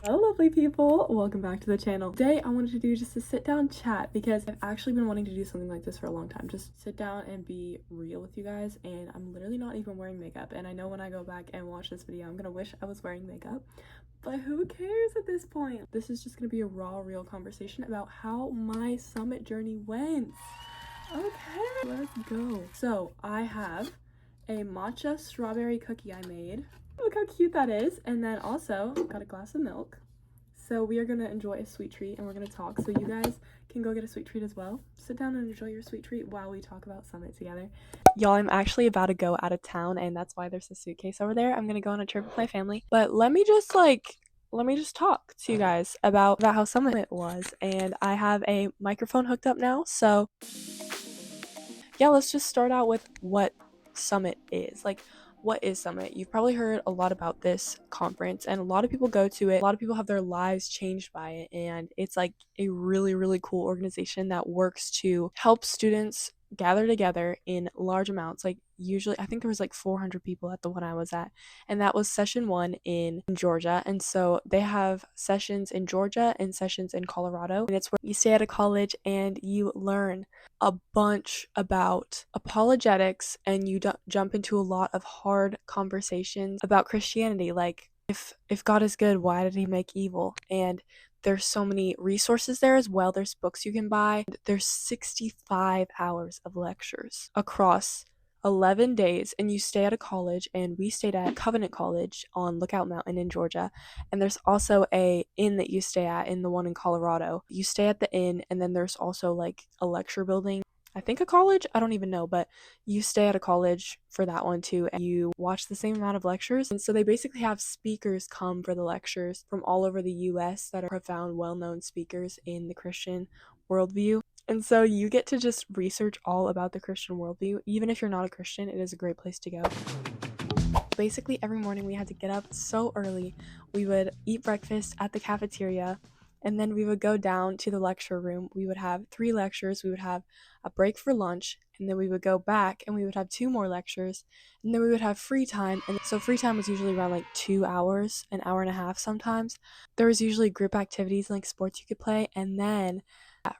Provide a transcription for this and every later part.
Hello lovely people, welcome back to the channel. Today I wanted to do just a sit down chat because I've actually been wanting to do something like this for a long time. Just sit down and be real with you guys, and I'm literally not even wearing makeup, and I know when I go back and watch this video I'm gonna wish I was wearing makeup, but who cares at this point? This is just gonna be a raw, real conversation about how my summit journey went. Okay, let's go. So I have a matcha strawberry cookie I made. Look how cute that is. And then also got a glass of milk. So we are gonna enjoy a sweet treat and we're gonna talk. So you guys can go get a sweet treat as well. Sit down and enjoy your sweet treat while we talk about Summit together. Y'all, I'm actually about to go out of town and that's why there's a suitcase over there. I'm gonna go on a trip with my family. But let me just talk to you guys about how Summit was. And I have a microphone hooked up now. So yeah, let's just start out with what Summit is. Like, what is Summit? You've probably heard a lot about this conference, and a lot of people go to it. A lot of people have their lives changed by it, and it's like a really, really cool organization that works to help students gather together in large amounts. Like, usually, I think there was like 400 people at the one I was at, and that was session one in Georgia. And so they have sessions in Georgia and sessions in Colorado, and it's where you stay at a college and you learn a bunch about apologetics, and you jump into a lot of hard conversations about Christianity, like if God is good, why did he make evil? And there's so many resources there as well. There's books you can buy. There's 65 hours of lectures across 11 days, and you stay at a college, and we stayed at Covenant College on Lookout Mountain in Georgia. And there's also a inn that you stay at in the one in Colorado. You stay at the inn, and then there's also like a lecture building, I think a college, I don't even know, but you stay at a college for that one too, and you watch the same amount of lectures. And so they basically have speakers come for the lectures from all over the US that are profound, well-known speakers in the Christian worldview. And so you get to just research all about the Christian worldview. Even if you're not a Christian, it is a great place to go. Basically, every morning we had to get up so early. We would eat breakfast at the cafeteria, and then we would go down to the lecture room. We would have 3 lectures. We would have a break for lunch, and then we would go back and we would have 2 more lectures, and then we would have free time. And so free time was usually around like 2 hours, an hour and a half sometimes. There was usually group activities like sports you could play, and then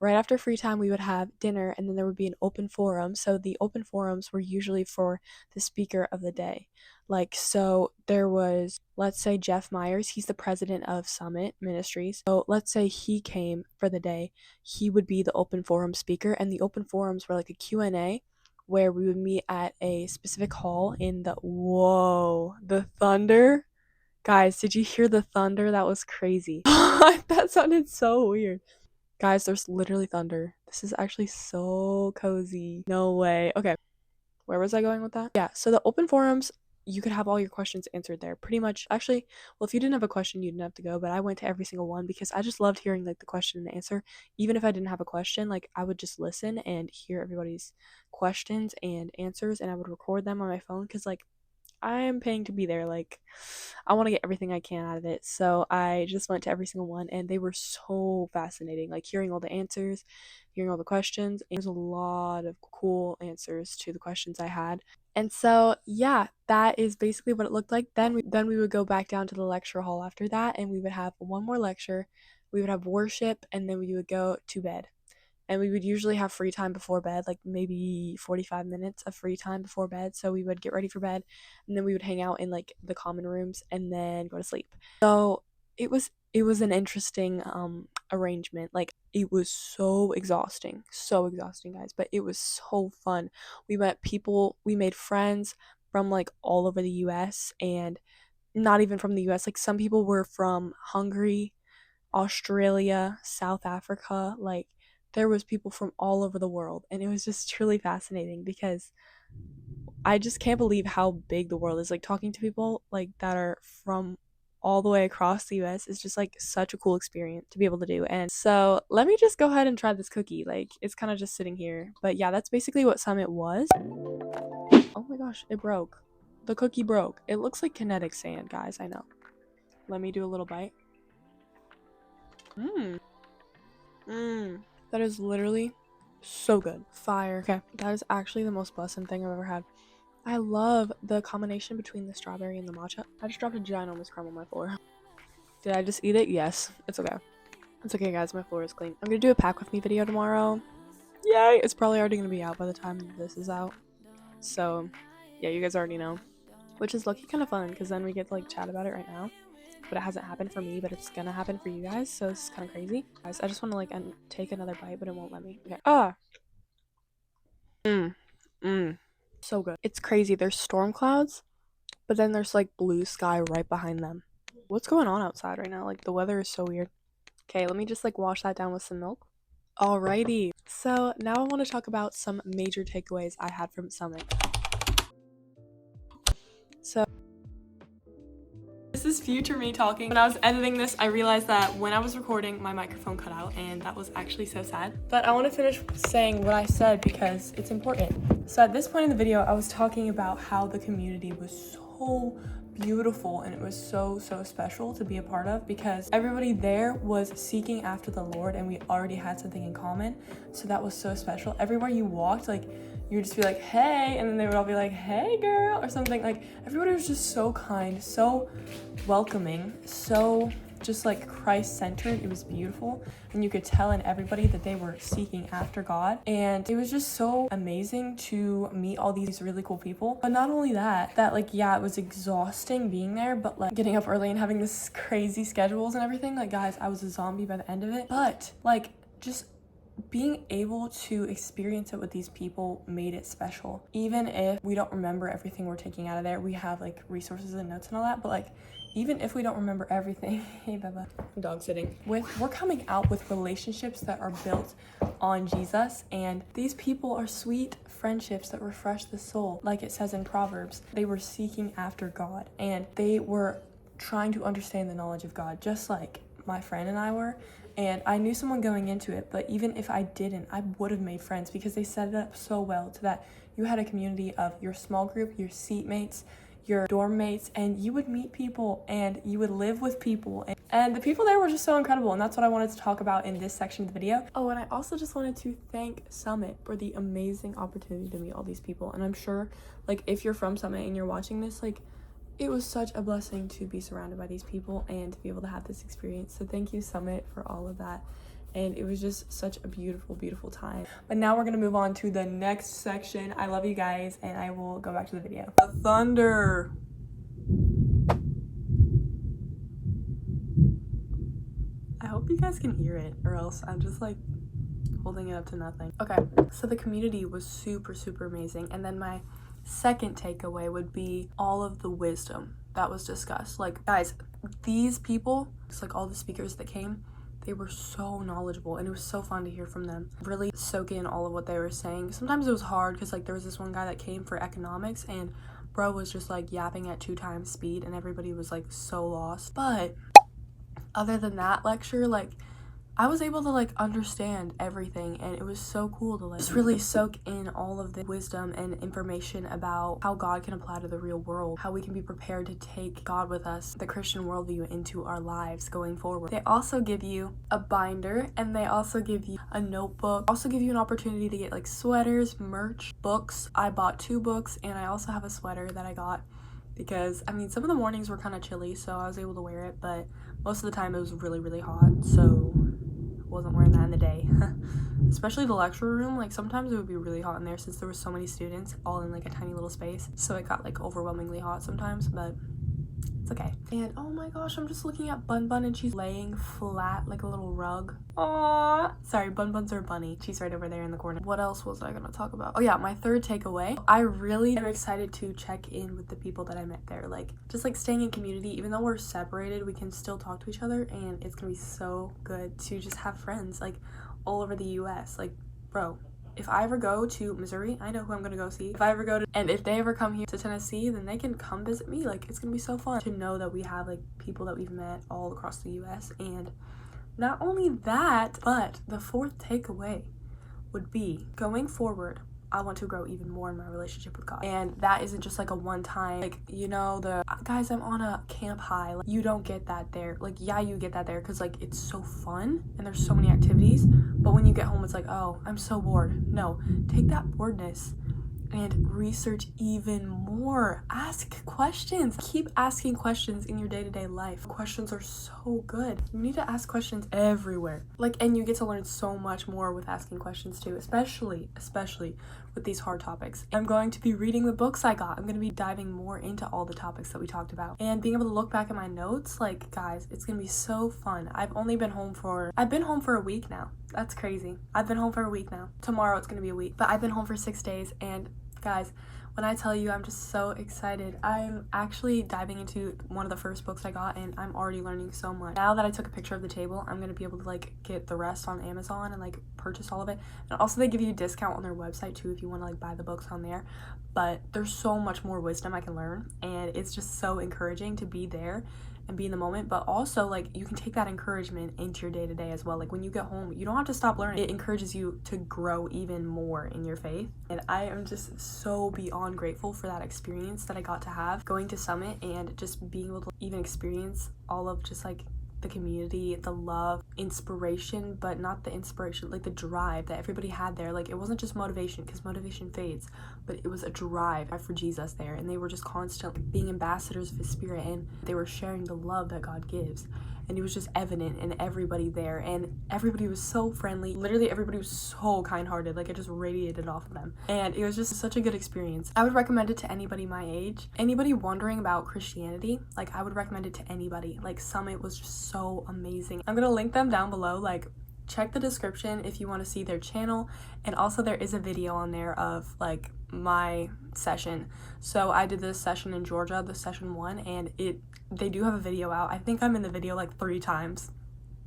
right after free time we would have dinner, and then there would be an open forum. So the open forums were usually for the speaker of the day. Like, so there was, let's say Jeff Myers, he's the president of Summit Ministries. So let's say he came for the day, he would be the open forum speaker, and the open forums were like a Q&A where we would meet at a specific hall in the thunder. Guys, did you hear the thunder? That was crazy. That sounded so weird. Guys, there's literally thunder. This is actually so cozy. No way. Okay, where was I going with that? Yeah, so the open forums, you could have all your questions answered there. Pretty much, actually, well, if you didn't have a question, you didn't have to go, but I went to every single one because I just loved hearing like the question and answer. Even if I didn't have a question, like I would just listen and hear everybody's questions and answers, and I would record them on my phone because like I am paying to be there. Like, I want to get everything I can out of it. So I just went to every single one, and they were so fascinating. Like, hearing all the answers, hearing all the questions. And there's a lot of cool answers to the questions I had. And so, yeah, that is basically what it looked like. Then we would go back down to the lecture hall after that, and we would have one more lecture. We would have worship, and then we would go to bed. And we would usually have free time before bed, like maybe 45 minutes of free time before bed. So we would get ready for bed, and then we would hang out in like the common rooms and then go to sleep. So it was an interesting arrangement. Like, it was so exhausting, guys, but it was so fun. We met people, we made friends from like all over the US, and not even from the US. Like, some people were from Hungary, Australia, South Africa. Like, there was people from all over the world, and it was just truly fascinating because I just can't believe how big the world is. Like, talking to people like that are from all the way across the US is just like such a cool experience to be able to do. And so let me just go ahead and try this cookie. Like, it's kind of just sitting here, but yeah, that's basically what Summit was. Oh my gosh, it broke. The cookie broke. It looks like kinetic sand, guys. I know. Let me do a little bite. That is literally so good. Fire. Okay, that is actually the most blessed thing I've ever had. I love the combination between the strawberry and the matcha. I just dropped a ginormous crumb on my floor. Did I just eat it? Yes. It's okay. It's okay, guys. My floor is clean. I'm gonna do a pack with me video tomorrow. Yay! It's probably already gonna be out by the time this is out. So, yeah, you guys already know. Which is lucky kind of fun because then we get to like chat about it right now. But it hasn't happened for me, but it's gonna happen for you guys. So it's kind of crazy. Guys, I just want to like take another bite, but it won't let me. Okay. So good. It's crazy. There's storm clouds, but then there's like blue sky right behind them. What's going on outside right now? Like the weather is so weird. Okay, let me just like wash that down with some milk. Alrighty. So now I want to talk about some major takeaways I had from Summit. So this is future me talking. When I was editing this, I realized that when I was recording, my microphone cut out, and that was actually so sad. But I want to finish saying what I said because it's important. So at this point in the video, I was talking about how the community was so beautiful and it was so special to be a part of because everybody there was seeking after the Lord and we already had something in common. So that was so special. Everywhere you walked, like you would just be like, hey, and then they would all be like, hey girl, or something. Like everybody was just so kind, so welcoming, so just like Christ-centered. It was beautiful, and you could tell in everybody that they were seeking after God, and it was just so amazing to meet all these really cool people. But not only that like, yeah, it was exhausting being there, but like getting up early and having this crazy schedules and everything. Like guys, I was a zombie by the end of it, but like just being able to experience it with these people made it special. Even if we don't remember everything we're taking out of there, we have like resources and notes and all that, but like even if we don't remember everything, hey Bella, dog sitting, we're coming out with relationships that are built on Jesus, and these people are sweet friendships that refresh the soul. Like it says in Proverbs, they were seeking after God and they were trying to understand the knowledge of God, just like my friend and I were. And I knew someone going into it, but even if I didn't, I would have made friends because they set it up so well to that you had a community of your small group, your seat mates, your dorm mates, and you would meet people and you would live with people. And the people there were just so incredible, and that's what I wanted to talk about in this section of the video. Oh, and I also just wanted to thank Summit for the amazing opportunity to meet all these people. And I'm sure, like, if you're from Summit and you're watching this, like, it was such a blessing to be surrounded by these people and to be able to have this experience. So thank you, Summit, for all of that. And it was just such a beautiful time. But now we're gonna move on to the next section. I love you guys, and I will go back to the video. The thunder. I hope you guys can hear it, or else I'm just like holding it up to nothing. Okay, so the community was super amazing. And then my second takeaway would be all of the wisdom that was discussed. Like guys, these people, just like all the speakers that came, they were so knowledgeable, and it was so fun to hear from them, really soak in all of what they were saying. Sometimes it was hard because like there was this one guy that came for economics, and bro was just like yapping at 2 times speed, and everybody was like so lost. But other than that lecture, like I was able to like understand everything, and it was so cool to like just really soak in all of the wisdom and information about how God can apply to the real world, how we can be prepared to take God with us, the Christian worldview, into our lives going forward. They also give you a binder, and they also give you a notebook, also give you an opportunity to get like sweaters, merch, books. I bought 2 books, and I also have a sweater that I got because I mean some of the mornings were kind of chilly, so I was able to wear it, but most of the time it was really hot, so wasn't wearing that in the day. Especially the lecture room, like sometimes it would be really hot in there since there were so many students all in like a tiny little space, so it got like overwhelmingly hot sometimes, but it's okay. And oh my gosh, I'm just looking at Bun Bun, and she's laying flat like a little rug. Aww. Sorry, Bun Bun's our bunny. She's right over there in the corner. What else was I gonna talk about? Oh yeah, my third takeaway. I really am excited to check in with the people that I met there. Like just like staying in community, even though we're separated, we can still talk to each other, and it's gonna be so good to just have friends like all over the US. Like bro, if I ever go to Missouri, I know who I'm gonna go see. If I ever go to, and if they ever come here to Tennessee, then they can come visit me. Like it's gonna be so fun to know that we have like people that we've met all across the US. And not only that, but the fourth takeaway would be going forward, I want to grow even more in my relationship with God. And that isn't just like a one time, like, you know, the guys, I'm on a camp high. Like, you don't get that there. Like, yeah, you get that there because like it's so fun and there's so many activities. But when you get home, it's like, oh, I'm so bored. No, take that boredness and research even more. Ask questions. Keep asking questions in your day-to-day life. Questions are so good. You need to ask questions everywhere. Like, and you get to learn so much more with asking questions too, especially with these hard topics. I'm going to be reading the books I got. I'm going to be diving more into all the topics that we talked about and being able to look back at my notes. Like, guys, it's going to be so fun. I've been home for a week now. That's crazy. I've been home for a week now. Tomorrow it's going to be a week, but I've been home for 6 days, and guys, when I tell you I'm just so excited, I'm actually diving into one of the first books I got, and I'm already learning so much. Now that I took a picture of the table, I'm gonna be able to like get the rest on Amazon and like purchase all of it. And also they give you a discount on their website too if you want to like buy the books on there. But there's so much more wisdom I can learn, and it's just so encouraging to be there and be in the moment. But also, like, you can take that encouragement into your day-to-day as well. Like, when you get home, you don't have to stop learning. It encourages you to grow even more in your faith, and I am just so beyond grateful for that experience that I got to have going to Summit, and just being able to even experience all of just like the community, the love, inspiration, but not the inspiration, like the drive that everybody had there. Like, it wasn't just motivation, because motivation fades, but it was a drive for Jesus there, and they were just constantly being ambassadors of his spirit, and they were sharing the love that God gives. And it was just evident in everybody there, and everybody was so friendly. Literally everybody was so kind-hearted. Like, it just radiated off of them, and it was just such a good experience. I would recommend it to anybody my age. Anybody wondering about Christianity, like, I would recommend it to anybody. Like, Summit was just so amazing. I'm gonna link them down below. Like, check the description if you want to see their channel, and also there is a video on there of like my session. So I did this session in Georgia, the session 1, and they do have a video out. I think I'm in the video like 3 times.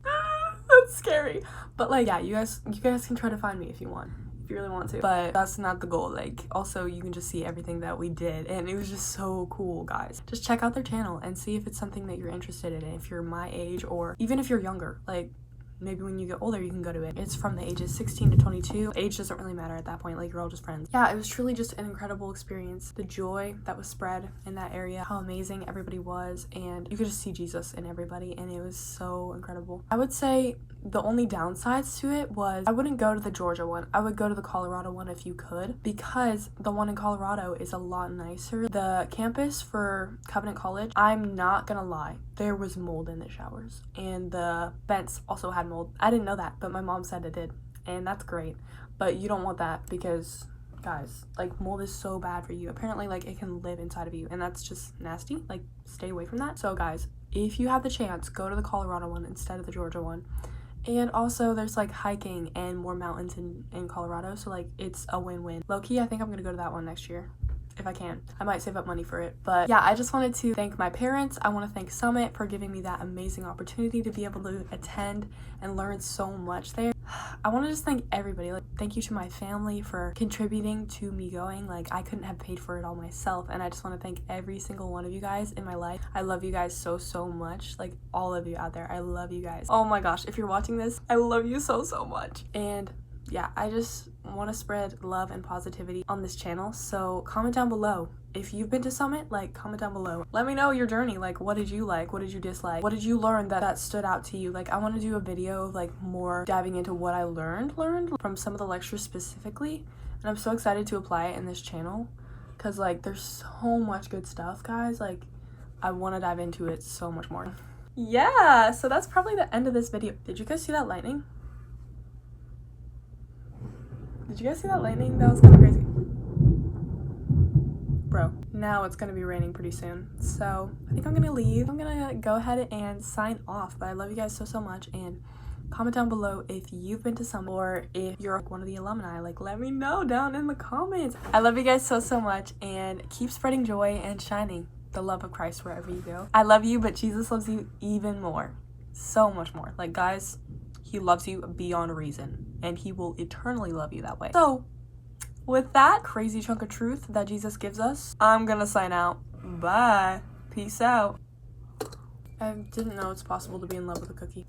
That's scary. But like, yeah, you guys can try to find me if you want, if you really want to, but that's not the goal. Like, also you can just see everything that we did, and it was just so cool, guys. Just check out their channel and see if it's something that you're interested in, if you're my age, or even if you're younger. Like, maybe when you get older you can go to it. It's from the ages 16 to 22. Age doesn't really matter at that point. Like, you're all just friends. Yeah, it was truly just an incredible experience. The joy that was spread in that area, how amazing everybody was, and you could just see Jesus in everybody, and it was so incredible. I would say the only downsides to it was I wouldn't go to the Georgia one. I would go to the Colorado one if you could, because the one in Colorado is a lot nicer. The campus for Covenant College, I'm not gonna lie, there was mold in the showers, and the vents also had mold. I didn't know that, but my mom said it did, and that's great. But you don't want that, because guys, like, mold is so bad for you. Apparently, like, it can live inside of you, and that's just nasty. Like, stay away from that. So guys, if you have the chance, go to the Colorado one instead of the Georgia one. And also there's like hiking and more mountains in Colorado, so like it's a win-win. Low-key, I think I'm gonna go to that one next year if I can. I might save up money for it. But yeah, I just wanted to thank my parents. I want to thank Summit for giving me that amazing opportunity to be able to attend and learn so much there. I want to just thank everybody. Like, thank you to my family for contributing to me going. Like, I couldn't have paid for it all myself, and I just want to thank every single one of you guys in my life. I love you guys so much. Like, all of you out there, I love you guys. Oh my gosh, if you're watching this, I love you so much. And yeah, I just want to spread love and positivity on this channel. So comment down below if you've been to Summit. Like, comment down below, let me know your journey. Like, what did you like, what did you dislike, what did you learn that stood out to you? Like, I want to do a video of like more diving into what I learned from some of the lectures specifically, and I'm so excited to apply it in this channel, because like there's so much good stuff, guys. Like, I want to dive into it so much more. Yeah, so that's probably the end of this video. Did you guys see that lightning? Did you guys see that lightning? That was kind of crazy. Bro, now it's gonna be raining pretty soon, so I think I'm gonna leave. I'm gonna go ahead and sign off, but I love you guys so much, and comment down below if you've been to Summit, or if you're one of the alumni. Like, let me know down in the comments. I love you guys so much, and keep spreading joy and shining the love of Christ wherever you go. I love you, but Jesus loves you even more. So much more. Like, guys, he loves you beyond reason, and he will eternally love you that way. So with that crazy chunk of truth that Jesus gives us, I'm gonna sign out. Bye. Peace out. I didn't know it's possible to be in love with a cookie.